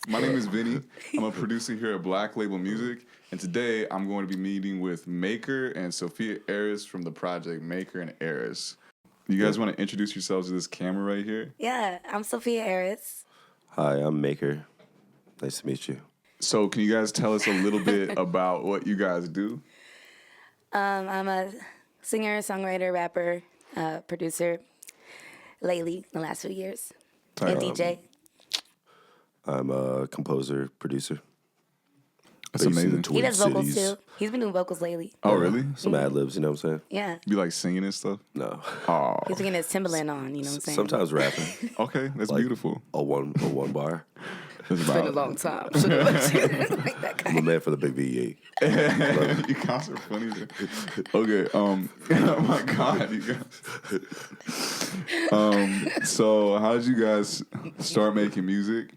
My name is Vinny. I'm a producer here at Black Label Music, and today I'm going to be meeting with MAKR and Sophia Eris from the project MAKR an ERIS. You guys want to introduce yourselves to this camera right here? Yeah, I'm Sophia Eris. Hi, I'm MAKR. Nice to meet you. So can you guys tell us a little bit about what you guys do? I'm a singer, songwriter, rapper, producer, lately, the last few years, and DJ. I'm a composer, producer. That's Based in the amazing. Twin He does vocals Cities. too. He's been doing vocals lately. Oh, really? Some ad libs, you know what I'm saying? Yeah. You like singing and stuff? No. Oh, He's getting his Timberland on, you know what I'm saying? Sometimes rapping. okay. That's Like, beautiful. A one bar. That's It's been a about long time. Like that I'm guy. a man for the big V8. You guys are funny. Okay. Oh my God, you guys. So how did you guys start making music?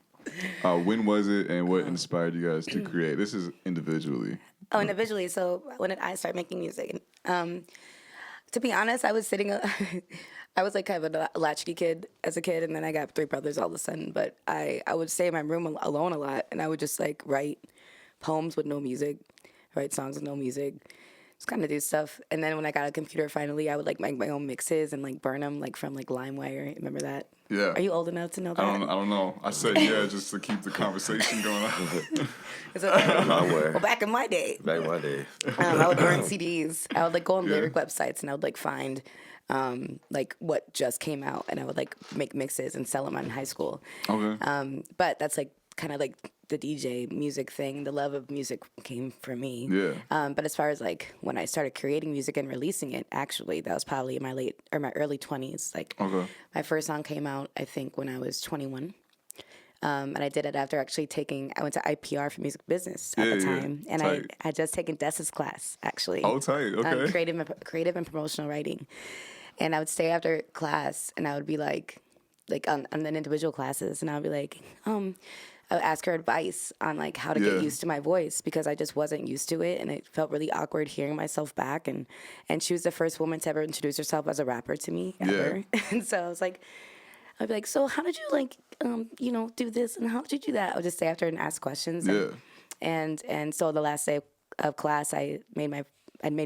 When was it, and what inspired you guys to create? This is individually. Oh, individually. So when did I start making music? To be honest, I was sitting. I was like kind of a latchkey kid as a kid, and then I got 3 brothers all of a sudden. But I would stay in my room alone a lot, and I would just like write poems with no music, write songs with no music, just kind of do stuff. And then when I got a computer, finally, I would like make my own mixes and like burn them like from like LimeWire. Remember that? Yeah. Are you old enough to know that? I don't know. I said yeah just to keep the conversation going on. It's okay. Well, Back in my day, back in my day. I would burn CDs. I would like go on lyric websites and I would like find like what just came out, and I would like make mixes and sell them in high school. Okay. But that's like kind of like the DJ music thing. The love of music came from me. Yeah. But as far as like when I started creating music and releasing it, actually that was probably in my early 20s. Like my first song came out I think when I was 21. And I did it after actually I went to IPR for music business at the time. And I had just taken Dessa's class, actually. Oh, tight. Okay. Creative and promotional writing. And I would stay after class, and I would be like on the individual classes, and I would be like, I would ask her advice on like how to get used to my voice, because I just wasn't used to it, and it felt really awkward hearing myself back. And she was the first woman to ever introduce herself as a rapper to me ever. Yeah. And so I was like, I'd be like, so how did you like, do this, and how did you do that? I would just stay after and ask questions. Yeah. And so the last day of class, I made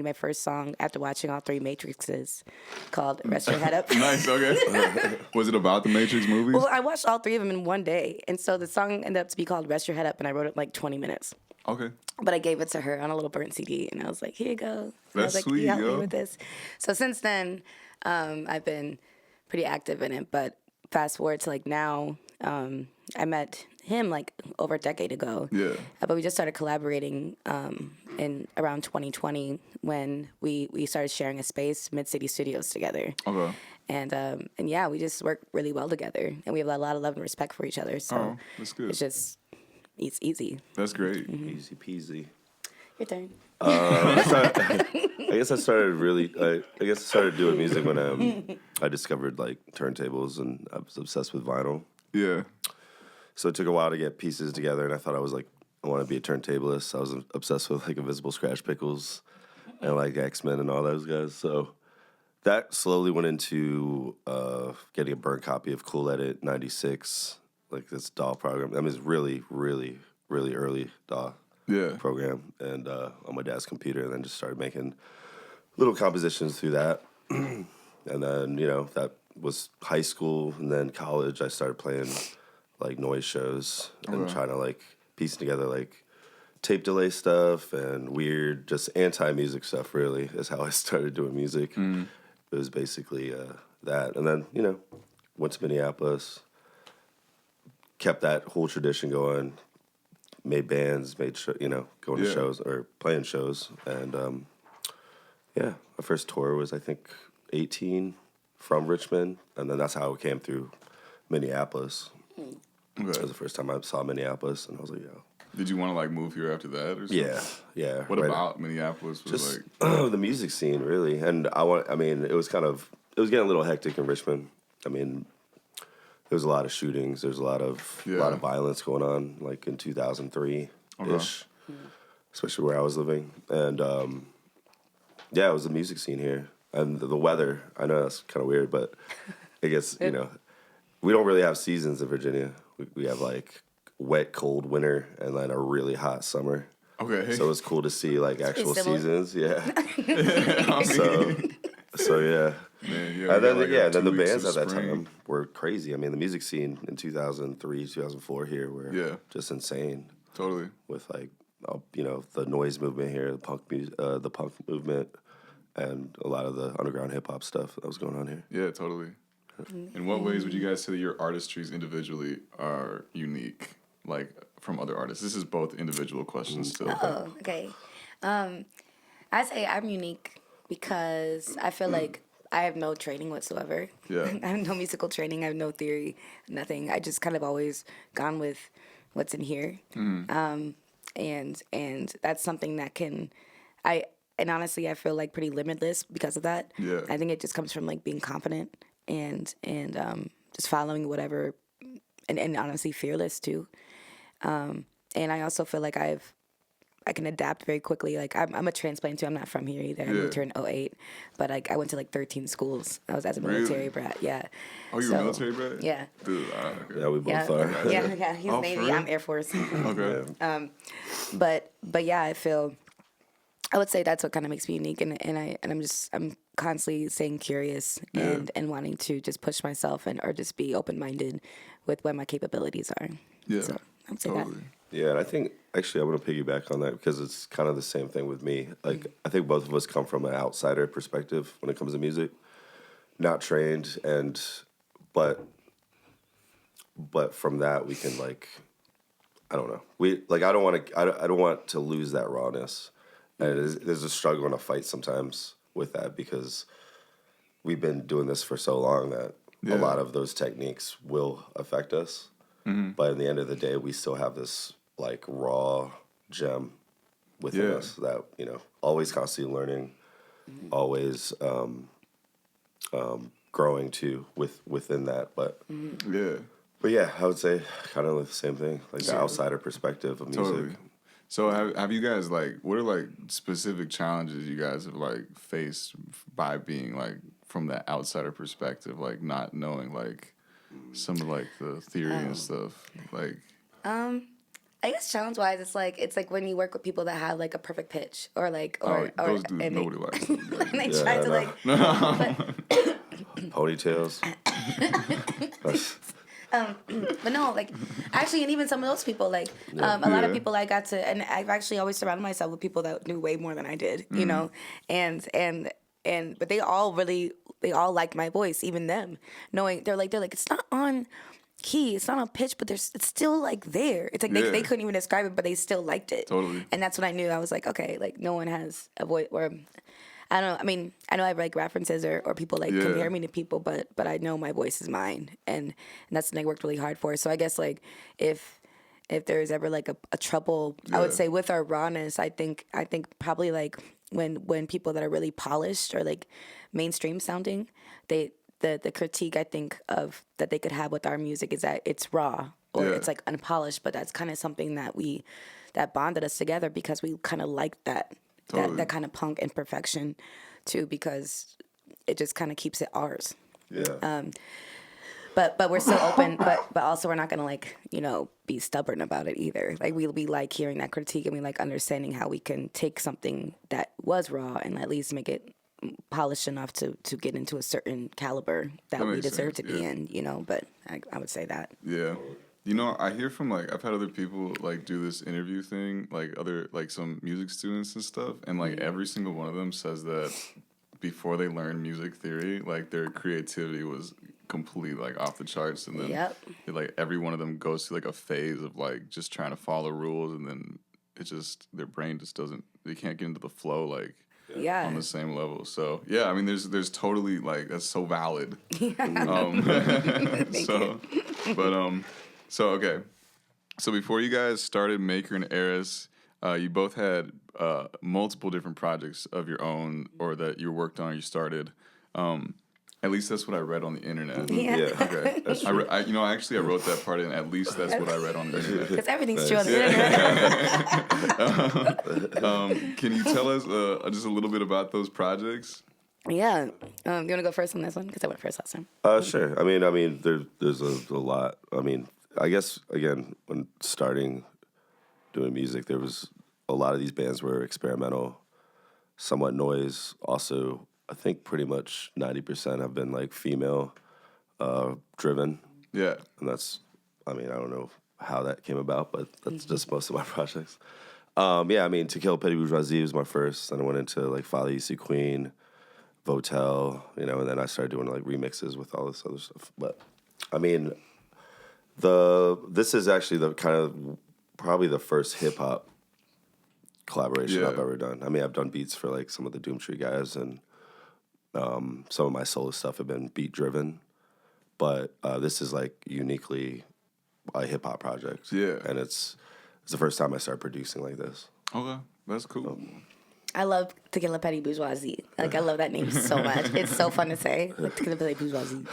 my first song after watching all 3 Matrixes, called Rest Your Head Up. Nice, okay. Was it about the Matrix movies? Well, I watched all 3 of them in one day. And so the song ended up to be called Rest Your Head Up, and I wrote it in like 20 minutes. Okay. But I gave it to her on a little burnt CD, and I was like, here you go. That's I was like, sweet, you help yo. me with this. So since then, I've been pretty active in it. But fast forward to like now, I met him like over a decade ago. Yeah. But we just started collaborating in around 2020 when we started sharing a space, Mid-City Studios, together. Okay. And yeah, we just work really well together, and we have a lot of love and respect for each other. So that's good. it's easy. That's great. Easy peasy. Your turn. I guess I started doing music when I discovered like turntables, and I was obsessed with vinyl. Yeah. So it took a while to get pieces together, and I thought I want to be a turntablist. I was obsessed with like Invisible Scratch Pickles and like X-Men and all those guys. So that slowly went into getting a burnt copy of Cool Edit 96, like this DAW program. I mean, it's really, really, really early DAW program, and on my dad's computer, and then just started making little compositions through that. And then, that was high school, and then college, I started playing like noise shows and trying to like piece together like tape delay stuff and weird, just anti-music stuff, really, is how I started doing music. It was basically that. And then, went to Minneapolis, kept that whole tradition going, made bands, going to shows or playing shows. And my first tour was, I think, 18 from Richmond. And then that's how it came through Minneapolis. Okay. That was the first time I saw Minneapolis, and I was like, yo. Did you want to like move here after that or something? Yeah. What about Minneapolis was just, like? The music scene, really. And it was getting a little hectic in Richmond. I mean, there was a lot of shootings. There's a lot of violence going on, like in 2003-ish, especially where I was living. And, it was the music scene here. And the weather, I know that's kind of weird, but I guess, you know, we don't really have seasons in Virginia. We have like wet, cold winter and then a really hot summer. Okay. So it's cool to see like actual seasons. Yeah. I mean, So yeah. man, And then, like then the 2 weeks bands of at that spring. time were crazy. I mean, the music scene in 2003, 2004 here were just insane. Totally. With like, you know, the noise movement here, the punk movement, and a lot of the underground hip hop stuff that was going on here. Yeah, totally. In what ways would you guys say that your artistries individually are unique, like from other artists? This is both individual questions still. Oh, okay. I say I'm unique because I feel like I have no training whatsoever. Yeah. I have no musical training. I have no theory, nothing. I just kind of always gone with what's in here. And that's something that and honestly, I feel like pretty limitless because of that. Yeah. I think it just comes from like being confident and just following whatever, and honestly fearless too. And I also feel like I can adapt very quickly. Like I'm a transplant too. I'm not from here either. I moved here in 2008, but like I went to like 13 schools. I was as a military brat. Yeah. Oh, you're a military brat? Yeah. Dude, okay. Yeah, we both are. Yeah. He's Oh, for Navy. real? I'm Air Force. Okay. But yeah, I would say that's what kind of makes me unique, and I'm constantly staying curious and wanting to just push myself or just be open minded with what my capabilities are. Yeah. So I would say Totally. Yeah, and I think actually I want to piggyback on that because it's kind of the same thing with me. Like I think both of us come from an outsider perspective when it comes to music, not trained, but from that we can like, I don't know. I don't want to lose that rawness, and there's a struggle and a fight sometimes with that because we've been doing this for so long that a lot of those techniques will affect us. But at the end of the day, we still have this like raw gem within us that, you know, always constantly learning, always growing too within that. But yeah, I would say kind of the same thing, like the outsider perspective of music. Totally. So have you guys like, what are like specific challenges you guys have like faced by being like from that outsider perspective, like not knowing like some of like the theory and stuff, like I guess challenge wise, it's like when you work with people that have like a perfect pitch or those dudes, and nobody likes those guys. and they try to like Ponytails. but no, like actually, and even some of those people, like a lot of people I got to, and I've actually always surrounded myself with people that knew way more than I did, you know, and but they all liked my voice, even them, knowing they're like it's not on key, it's not on pitch, but it's still like there. It's like they couldn't even describe it, but they still liked it. Totally. And that's when I knew I was like, okay, like no one has a voice, or I don't know. I mean, I know I have like references or people like compare me to people, but I know my voice is mine, and that's something I worked really hard for. So I guess like if there's ever like a trouble, I would say with our rawness, I think probably like when people that are really polished or like mainstream sounding, the critique I think of that they could have with our music is that it's raw or it's like unpolished, but that's kind of something that bonded us together because we kind of liked that. Totally. That kind of punk imperfection too, because it just kind of keeps it ours. Yeah. But we're still open, but also we're not gonna like, you know, be stubborn about it either. Like we like hearing that critique and we like understanding how we can take something that was raw and at least make it polished enough to get into a certain caliber that we deserve to be in, you know. But I would say that. Yeah. You know, I hear from like I've had other people like do this interview thing, like other like some music students and stuff, and like every single one of them says that before they learned music theory, like their creativity was completely like off the charts, and then they, like every one of them goes through like a phase of like just trying to follow rules, and then it just their brain just doesn't, they can't get into the flow like on the same level. So yeah, I mean there's totally like that's so valid. So okay, so before you guys started MAKR and ERIS, you both had multiple different projects of your own or that you worked on or you started. At least that's what I read on the internet. Yeah. Okay. That's true. I wrote that part in. At least that's what I read on the internet. Because everything's true on the internet. Can you tell us just a little bit about those projects? Yeah. You want to go first on this one? Because I went first last time. Sure. There's a lot. I guess again, when starting doing music, there was a lot of these bands were experimental, somewhat noise. Also, I think pretty much 90% have been like female driven. Yeah. And I don't know how that came about, but that's just most of my projects. To Kill a Petty Bourgeoisie was my first. Then I went into like Father You See Queen, Votel, and then I started doing like remixes with all this other stuff. But this is actually the kind of probably the first hip hop collaboration I've ever done. I've done beats for like some of the Doomtree guys, and some of my solo stuff have been beat driven. But this is like uniquely a hip hop project. Yeah. And it's the first time I started producing like this. Okay, that's cool. I love Tequila Petty Bourgeoisie. Like, I love that name so much. It's so fun to say. Like, Tequila Petty Bourgeoisie.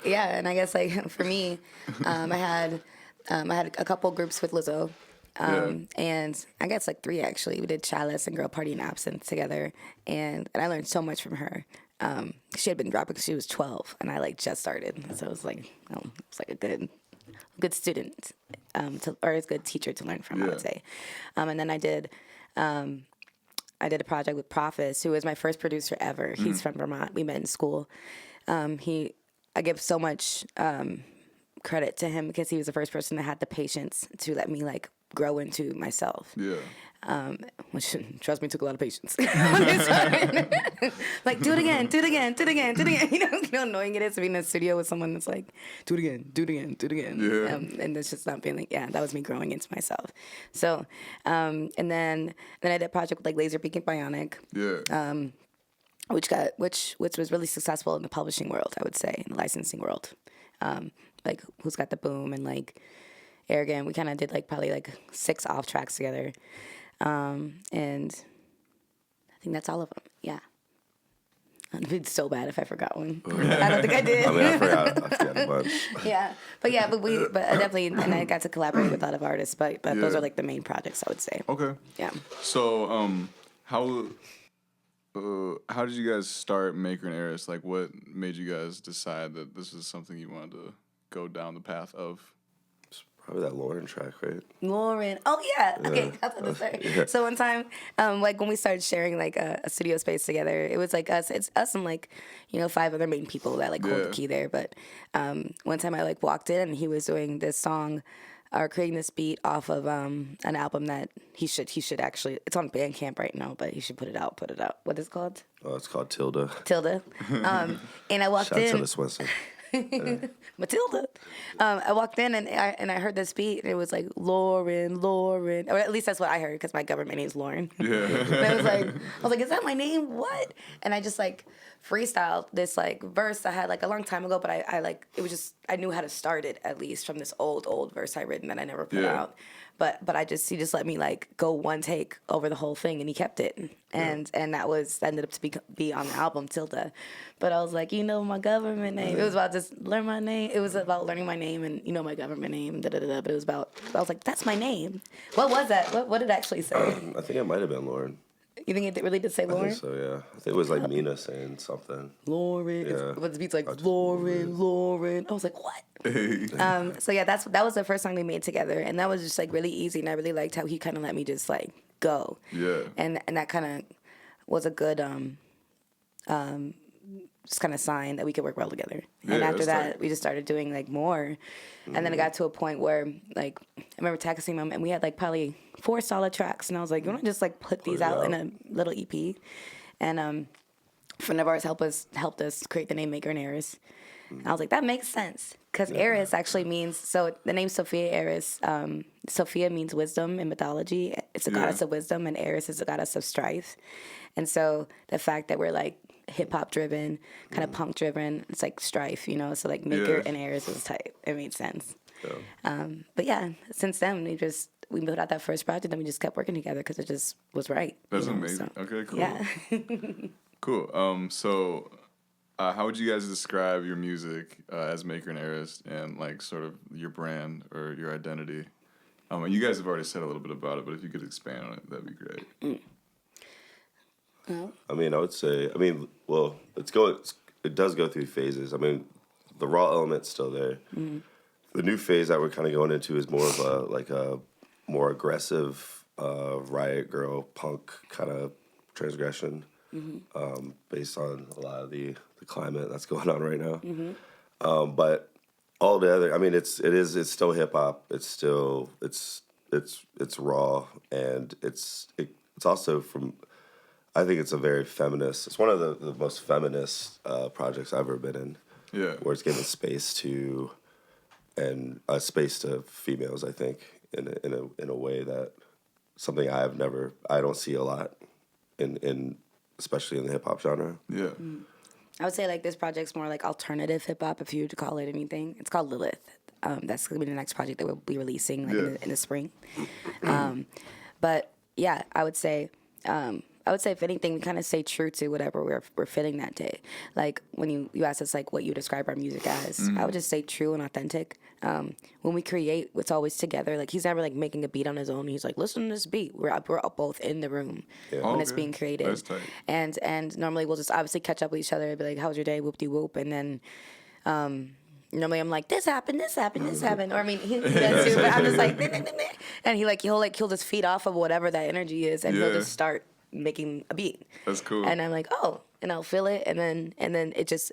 Yeah, and I guess, like, for me, I had a couple groups with Lizzo. And I guess, like, 3, actually. We did Chalice and Girl Party and Absinthe together. And I learned so much from her. She had been dropping because she was 12, and I, like, just started. So it was like a good student, or a good teacher to learn from, I would say. And then I did a project with Prophets, who was my first producer ever. He's from Vermont. We met in school. I give so much credit to him because he was the first person that had the patience to let me like grow into myself. Yeah. Which, trust me, took a lot of patience. Like, do it again. You know how annoying it is to be in the studio with someone that's like, do it again. Yeah. And it's just not being like, that was me growing into myself. So, and then I did a project with like Laserbeak and Bionic. Yeah. Which was really successful in the publishing world, I would say, in the licensing world. Like Who's Got the Boom and like Arrogant. We kind of did like probably like 6 off tracks together. And I think that's all of them. Yeah. I'd be so bad if I forgot one. I don't think I did. I forgot a bunch. Yeah. But I definitely, and I got to collaborate with a lot of artists, but those are like the main projects, I would say. Okay. Yeah. So, how did you guys start MAKR AN ERIS? Like, what made you guys decide that this is something you wanted to go down the path of? Probably that Lauren track, right? Lauren. Oh, yeah. Okay, that's what to say. Yeah. So one time, like when we started sharing like a studio space together, it was like us. It's us and like, 5 other main people that like hold the key there. But one time I like walked in and he was doing this song or creating this beat off of an album that he should actually, it's on Bandcamp right now, but he should put it out. What is it called? Oh, it's called Tilda. And I walked Shout in. Shout out to Swenson. Matilda. I walked in and I heard this beat and it was like Lauren, or at least that's what I heard because my government name is Lauren. Yeah. And I was like, is that my name? What? And I just like freestyled this like verse I had like a long time ago, but I like it was just I knew how to start it at least from this old verse I written that I never put out. But he just let me like go one take over the whole thing and he kept it and that ended up to be on the album Tilda. But I was like, my government name. It was about just learn my name. It was about learning my name and my government name. But it was about I was like, that's my name. What was that? What did it actually say? I think it might have been Lauren. You think it really did say Lauren? I think so, yeah. I think it was like Mina saying something. Lauren. Yeah. But the beat's like Lauren. I was like, what? So yeah, that was the first song we made together, and that was just like really easy, and I really liked how he kind of let me just like go. Yeah. And that kind of was a good just kind of sign that we could work well together. Yeah, and after that, we just started doing like more, and then it got to a point where like I remember texting him, and we had like probably 4 solid tracks, and I was like, you want to just like put these out in a little EP, and a friend of ours helped us create the name MAKR AN ERIS. And I was like, that makes sense. Because Eris actually means, so the name Sophia Eris, Sophia means wisdom in mythology. It's a goddess of wisdom, and Eris is a goddess of strife. And so the fact that we're like hip-hop driven, kind of punk driven, it's like strife, so like MAKR AN ERIS is tight. It made sense. Yeah. But yeah, since then, we put out that first project, and we just kept working together because it just was right. That's amazing. So, okay, cool. Yeah. Cool. So... how would you guys describe your music as MAKR AN ERIS and like sort of your brand or your identity? You guys have already said a little bit about it, but if you could expand on it, that'd be great. No. I mean, I would say, well, it does go through phases. I mean, the raw element's still there. The new phase that we're kind of going into is more of a more aggressive riot girl punk kind of transgression, based on a lot of the climate that's going on right now. But all the other, I mean, it's still hip hop. It's still it's raw, and it's also from. I think it's a very feminist. It's one of the most feminist projects I've ever been in. Yeah. Where it's given space to females. I think in a way that something I don't see a lot in especially in the hip hop genre. Yeah. I would say like this project's more like alternative hip hop, if you were to call it anything. It's called Lilith. That's gonna be the next project that we'll be releasing like in the spring. But yeah, I would say if anything, we kind of stay true to whatever we're feeling that day. Like when you asked us like what you describe our music as, I would just say true and authentic. When we create, it's always together. Like he's never like making a beat on his own. He's like, listen to this beat. We're both in the room when it's being created. That's tight. And normally we'll just obviously catch up with each other and be like, how was your day? Whoop de whoop. And then normally I'm like, this happened. Or I mean, he does too, but I'm just like, and he'll just feed off of whatever that energy is, and he'll just start making a beat. That's cool. And I'm like, oh, and I'll feel it, and then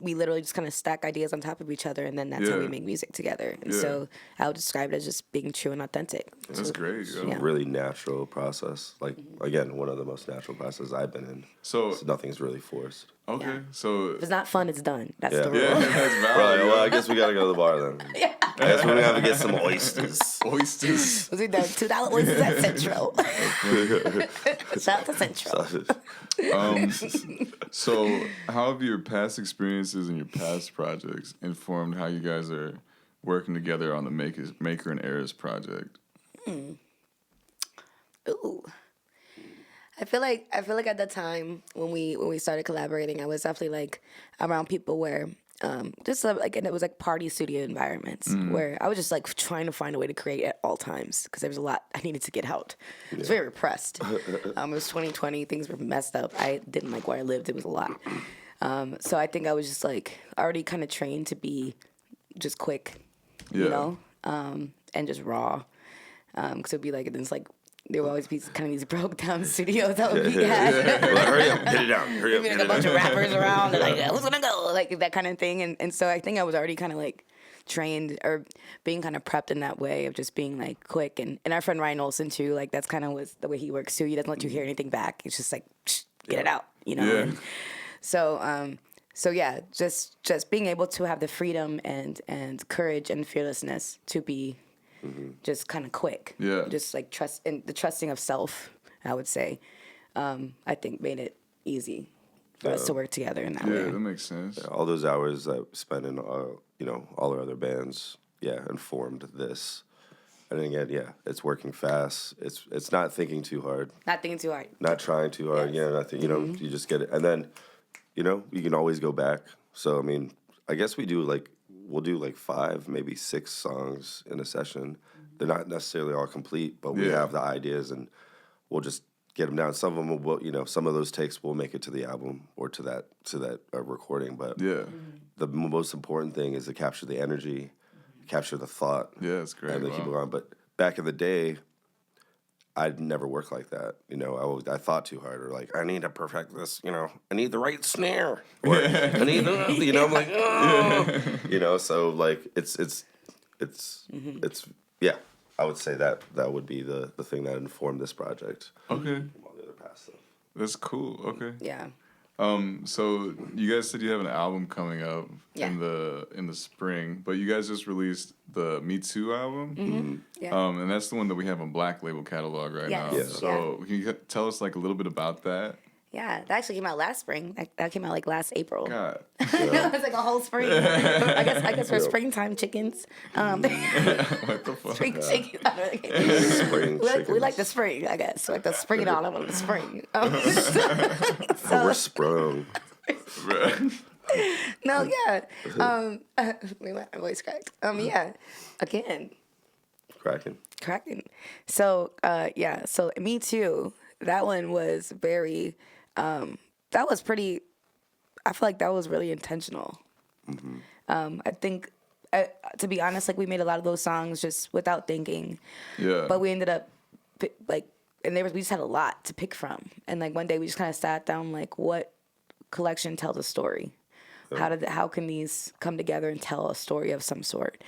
we literally just kind of stack ideas on top of each other, and then that's how we make music together. And so I would describe it as just being true and authentic. That's great. It's a really natural process. Like again, one of the most natural processes I've been in. So nothing's really forced. Okay, Yeah. So if it's not fun, it's done. That's the rule. Yeah, that's valid. Right, well, I guess we gotta go to the bar then. I guess we're gonna have to get some oysters. Oysters. Was it the $2 oysters at Central? Shout out to Central. So how have your past experiences and your past projects informed how you guys are working together on the MAKR an ERIS project? Ooh. I feel like at the time when we started collaborating, I was definitely like around people where just like, and it was like party studio environments where I was just like trying to find a way to create at all times because there was a lot I needed to get out. I was very repressed. It was 2020, things were messed up. I didn't like where I lived. It was a lot. So I think I was just like already kind of trained to be just quick, you know, and just raw. Because it'd be like, it's like, there would always be kind of these broke down studios that would be at. Well, hurry up, hit it down. Hurry up. Like a bunch of rappers around, and like, who's gonna go? Like that kind of thing. And so I think I was already kind of like trained or being kind of prepped in that way of just being like quick. And our friend Ryan Olsen too, like that's kind of was the way he works too. He doesn't let you hear anything back. It's just like, get it out, you know? Yeah. And so yeah, just being able to have the freedom and courage and fearlessness to be just kind of quick. Yeah. Just like trust and the trusting of self, I would say, I think made it easy for us to work together in that way. Yeah, that makes sense. All those hours that we spent in, all our other bands, informed this. And again, it's working fast. It's not thinking too hard. Not thinking too hard. Not trying too hard. Yes. Nothing. You just get it, and then, you can always go back. So I mean, I guess we'll do like 5, maybe 6 songs in a session. They're not necessarily all complete, but we have the ideas, and we'll just get them down. Some of them will, some of those takes will make it to the album or to that recording. But the most important thing is to capture the energy, capture the thought. Yeah, that's great. And then keep it going. But back in the day, I'd never worked like that. I thought too hard, or like, I need to perfect this, I need the right snare. Or I need the, I'm like, oh. So like, it's I would say that would be the thing that informed this project. Okay. From all the other past stuff. That's cool. Okay. Yeah. So you guys said you have an album coming up Yeah. in the spring, but you guys just released the Me Too album. Yeah. And that's the one that we have on Black Label catalog right Yes. now. Yeah. So can you tell us like a little bit about that? Yeah, that actually came out last spring. That came out like last April. God. It was like a whole spring. I guess for springtime chickens. What the fuck? Spring chickens. Spring We like the spring, I guess. Like the spring and all of the spring. We're sprung. No, yeah. Wait, my voice cracked. Yeah. Again. Cracking. So, so Me Too. That one was very that was pretty. I feel like that was really intentional. I think, to be honest, like we made a lot of those songs just without thinking. Yeah. But we ended up we just had a lot to pick from, and like one day we just kind of sat down, like, what collection tells a story? How can these come together and tell a story of some sort?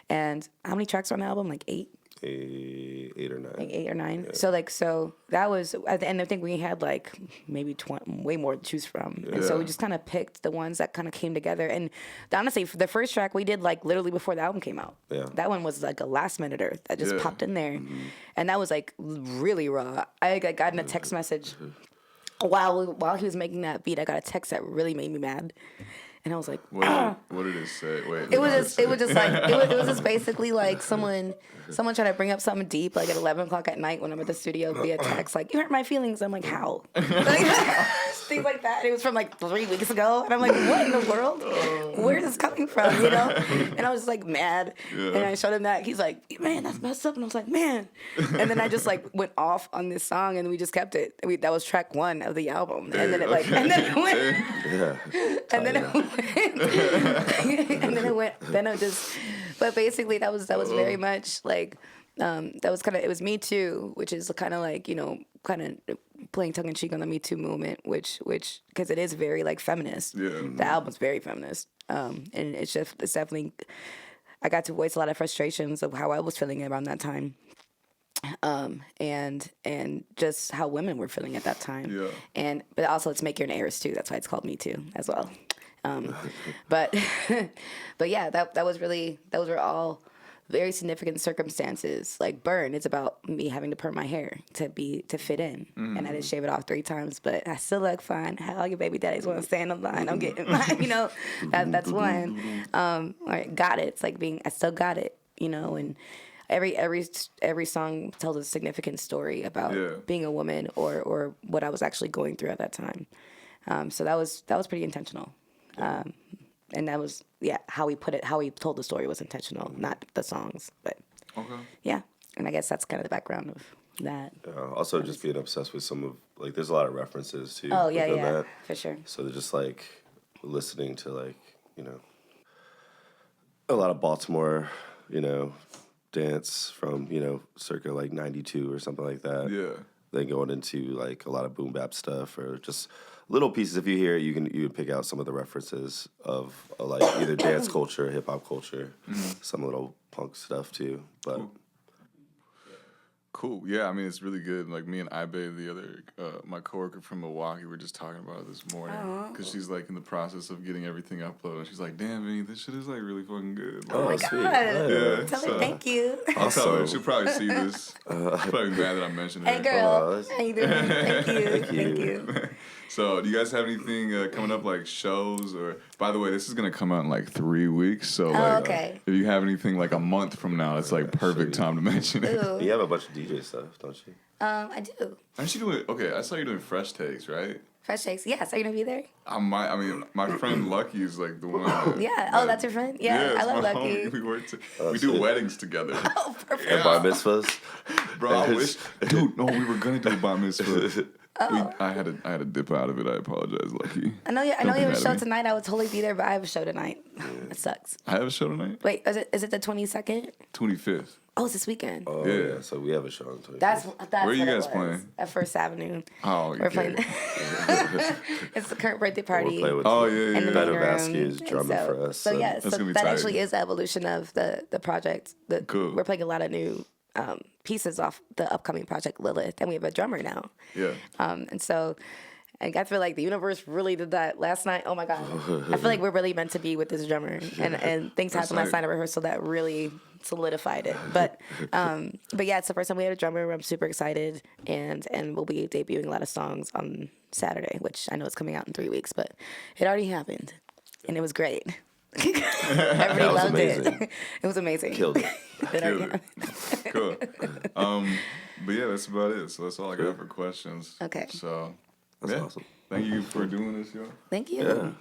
And how many tracks are on the album? Like 8? 8 or 9. Like 8 or 9. Yeah. So that was at the end. I think we had like maybe 20, way more to choose from, and so we just kind of picked the ones that kind of came together. And honestly, for the first track we did like literally before the album came out. Yeah. That one was like a last minuter that just popped in there, and that was like really raw. I got in a text message while he was making that beat. I got a text that really made me mad. And I was like, what did it say? Wait. It was just basically like someone trying to bring up something deep, like at 11 o'clock at night when I'm at the studio via text, like, you hurt my feelings. I'm like, how? Things like that. It was from like 3 weeks ago. And I'm like, what in the world? Where is this coming from? You know? And I was just like mad. Yeah. And I showed him that. He's like, man, that's messed up. And I was like, man. And then I just like went off on this song and we just kept it. That was track 1 of the album. And then it went, and then it went, but basically that was very much like, it was Me Too, which is kind of like, kind of playing tongue in cheek on the Me Too movement, which, because it is very like feminist. Yeah. The album's very feminist. And it's definitely, I got to voice a lot of frustrations of how I was feeling around that time. And just how women were feeling at that time. Yeah. But also it's MAKR AN ERIS too. That's why it's called Me Too as well. But yeah, those were all very significant circumstances. Like Burn, it's about me having to perm my hair to fit in, and I did shave it off 3 times, but I still look fine. How all your baby daddies want to stand in line? I'm getting mine, that's one. All right, got it. It's like I still got it, and every song tells a significant story about being a woman or what I was actually going through at that time. So that was pretty intentional. And that was, how we told the story was intentional, not the songs, but yeah. And I guess that's kind of the background of that. Also just being obsessed with some of, like, there's a lot of references too. Oh, yeah, that. For sure. So they're just like listening to like, a lot of Baltimore, dance from, circa like 92 or something like that. Yeah. Then going into like a lot of boom bap stuff or just little pieces. If you hear it, you can pick out some of the references of like either dance culture, hip hop culture, some little punk stuff too. But cool. Yeah, I mean it's really good. Like me and Ibe, the other my coworker from Milwaukee, were just talking about it this morning because she's like in the process of getting everything uploaded. And she's like, "Damn, Vinny, this shit is like really fucking good." Like, oh my sweet. God! Yeah. Tell her thank you. I'll tell her. She'll probably see this. She's probably mad that I mentioned her. Hey girl, how you doing? Thank you. So, do you guys have anything coming up, like shows? Or, by the way, this is gonna come out in like 3 weeks. So, if you have anything like a month from now, it's like perfect time to mention it. Ooh. You have a bunch of DJ stuff, don't you? I do. Aren't you doing? Okay, I saw you doing Fresh Takes, right? Fresh Takes, yes. Are you gonna be there? I might. I mean, my friend Lucky is like the one. That's your friend. Yeah, I love Lucky. Homie. We do weddings together. Oh, perfect. And bar mitzvahs. Bro, I wish, dude. No, we were gonna do a bar mitzvah. I had to dip out of it. I apologize, Lucky. I know you have a show tonight. I would totally be there, but I have a show tonight. It sucks. I have a show tonight? Wait, is it the 22nd? 25th. Oh, it's this weekend. Oh, yeah. So we have a show on 25th. That's where are you guys playing? At First Avenue. Oh, we're playing. It's the current birthday party. We'll play with Better Vasquez is drumming for us. So that actually is the evolution of the project. Cool. We're playing a lot of new pieces off the upcoming project Lilith, and we have a drummer now. Yeah. And so I feel like the universe really did that last night. Oh my God. I feel like we're really meant to be with this drummer, and things happened last night at rehearsal that really solidified it. But yeah, it's the first time we had a drummer. I'm super excited, and we'll be debuting a lot of songs on Saturday, which I know it's coming out in 3 weeks, but it already happened, and it was great. Everybody loved amazing. it. It was amazing. Killed it. Cool. But yeah, that's about it. So that's all I got for questions. Okay. So that's awesome. Thank you for doing this, yo. Thank you. Yeah.